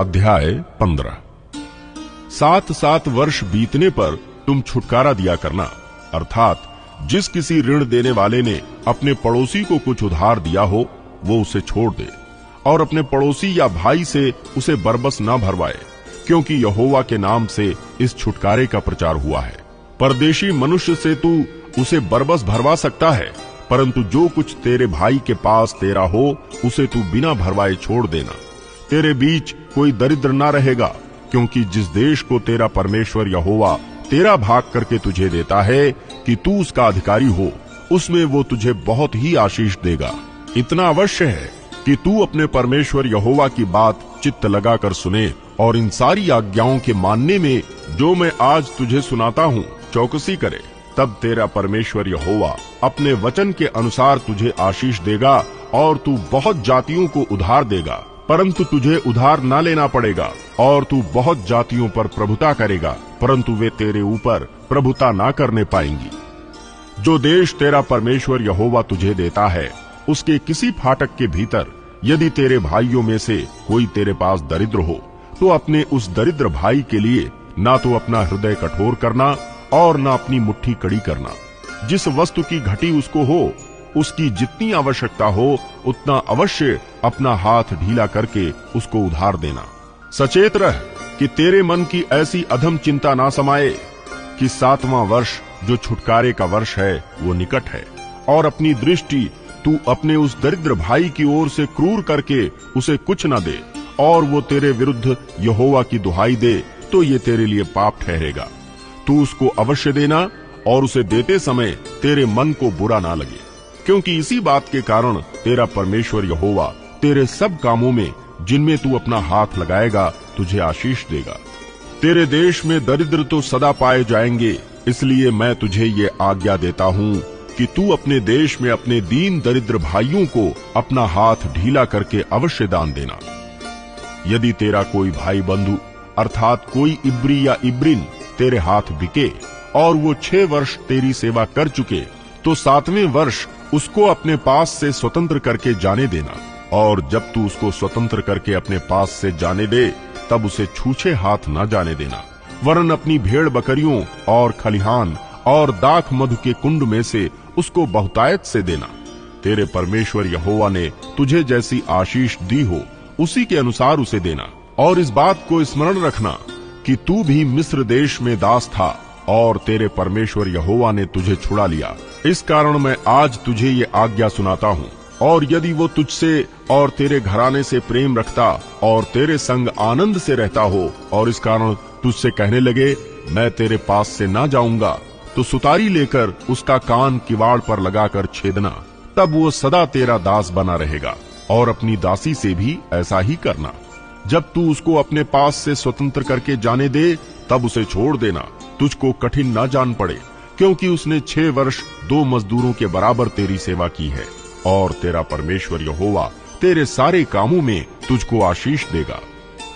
अध्याय 15। 7-7 वर्ष बीतने पर तुम छुटकारा दिया करना, अर्थात जिस किसी ऋण देने वाले ने अपने पड़ोसी को कुछ उधार दिया हो वो उसे छोड़ दे, और अपने पड़ोसी या भाई से उसे बरबस न भरवाए, क्योंकि यहोवा के नाम से इस छुटकारे का प्रचार हुआ है। परदेशी मनुष्य से तू उसे बरबस भरवा सकता है, परंतु जो कुछ तेरे भाई के पास तेरा हो उसे तू बिना भरवाए छोड़ देना। तेरे बीच कोई दरिद्र ना रहेगा, क्योंकि जिस देश को तेरा परमेश्वर यहोवा तेरा भाग करके तुझे देता है कि तू उसका अधिकारी हो, उसमें वो तुझे बहुत ही आशीष देगा। इतना अवश्य है कि तू अपने परमेश्वर यहोवा की बात चित्त लगाकर सुने और इन सारी आज्ञाओं के मानने में जो मैं आज तुझे सुनाता हूँ चौकसी करे। तब तेरा परमेश्वर यहोवा अपने वचन के अनुसार तुझे आशीष देगा और तू बहुत जातियों को उधार देगा, परंतु तुझे उधार ना लेना पड़ेगा। और तू बहुत जातियों पर प्रभुता करेगा, परंतु वे तेरे ऊपर प्रभुता ना करने पाएंगी। जो देश तेरा परमेश्वर यहोवा तुझे देता है, उसके किसी फाटक के भीतर यदि तेरे भाइयों में से कोई तेरे पास दरिद्र हो, तो अपने उस दरिद्र भाई के लिए ना तो अपना हृदय कठोर करना और ना अपनी मुट्ठी कड़ी करना। जिस वस्तु की घटी उसको हो, उसकी जितनी आवश्यकता हो उतना अवश्य अपना हाथ ढीला करके उसको उधार देना। सचेत रह कि तेरे मन की ऐसी अधम चिंता ना समाये कि 7वां वर्ष जो छुटकारे का वर्ष है वो निकट है, और अपनी दृष्टि तू अपने उस दरिद्र भाई की ओर से क्रूर करके उसे कुछ न दे, और वो तेरे विरुद्ध यहोवा की दुहाई दे, तो ये तेरे लिए पाप ठहरेगा। तू उसको अवश्य देना, और उसे देते समय तेरे मन को बुरा ना लगे, क्योंकि इसी बात के कारण तेरा परमेश्वर यहोवा तेरे सब कामों में जिनमें तू अपना हाथ लगाएगा तुझे आशीष देगा। तेरे देश में दरिद्र तो सदा पाए जाएंगे, इसलिए मैं तुझे ये आज्ञा देता हूँ कि तू अपने देश में अपने दीन दरिद्र भाइयों को अपना हाथ ढीला करके अवश्य दान देना। यदि तेरा कोई भाई बंधु अर्थात कोई इब्री या इब्रिन तेरे हाथ बिके और वो 6 वर्ष तेरी सेवा कर चुके, तो 7वें वर्ष उसको अपने पास से स्वतंत्र करके जाने देना। और जब तू उसको स्वतंत्र करके अपने पास से जाने दे, तब उसे छूछे हाथ न जाने देना, वरन अपनी भेड़ बकरियों और खलिहान और दाख मधु के कुंड में से उसको बहुतायत से देना। तेरे परमेश्वर यहोवा ने तुझे जैसी आशीष दी हो उसी के अनुसार उसे देना। और इस बात को स्मरण रखना कि तू भी मिस्र देश में दास था, और तेरे परमेश्वर यहोवा ने तुझे छुड़ा लिया। इस कारण मैं आज तुझे ये आज्ञा सुनाता हूँ। और यदि वो तुझसे और तेरे घराने से प्रेम रखता और तेरे संग आनंद से रहता हो, और इस कारण तुझसे कहने लगे मैं तेरे पास से ना जाऊंगा, तो सुतारी लेकर उसका कान किवाड़ पर लगाकर छेदना। तब वो सदा तेरा दास बना रहेगा। और अपनी दासी से भी ऐसा ही करना। जब तू उसको अपने पास से स्वतंत्र करके जाने दे, तब उसे छोड़ देना, तुझको कठिन ना जान पड़े, क्योंकि उसने 6 वर्ष 2 मजदूरों के बराबर तेरी सेवा की है। और तेरा परमेश्वर यहोवा तेरे सारे कामों में तुझको आशीष देगा।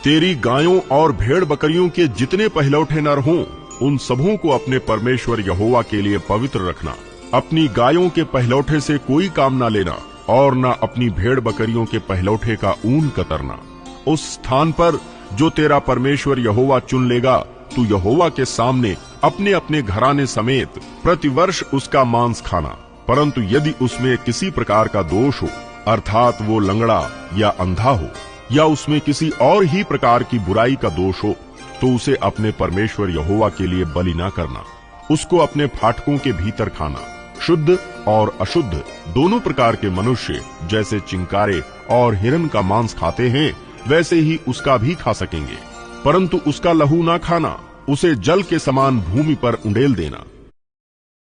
तेरी गायों और भेड़ बकरियों के जितने पहलौठे नर हों, उन सबों को अपने परमेश्वर यहोवा के लिए पवित्र रखना। अपनी गायों के पहलौठे से कोई काम ना लेना, और न अपनी भेड़ बकरियों के पहलौठे का ऊन कतरना। उस स्थान पर जो तेरा परमेश्वर यहोवा चुन लेगा, तू यहोवा के सामने अपने अपने घराने समेत प्रतिवर्ष उसका मांस खाना। परंतु यदि उसमें किसी प्रकार का दोष हो, अर्थात वो लंगड़ा या अंधा हो, या उसमें किसी और ही प्रकार की बुराई का दोष हो, तो उसे अपने परमेश्वर यहोवा के लिए बलि ना करना। उसको अपने फाटकों के भीतर खाना। शुद्ध और अशुद्ध दोनों प्रकार के मनुष्य जैसे चिंकारे और हिरन का मांस खाते हैं, वैसे ही उसका भी खा सकेंगे, परंतु उसका लहू ना खाना। उसे जल के समान भूमि पर उंडेल देना।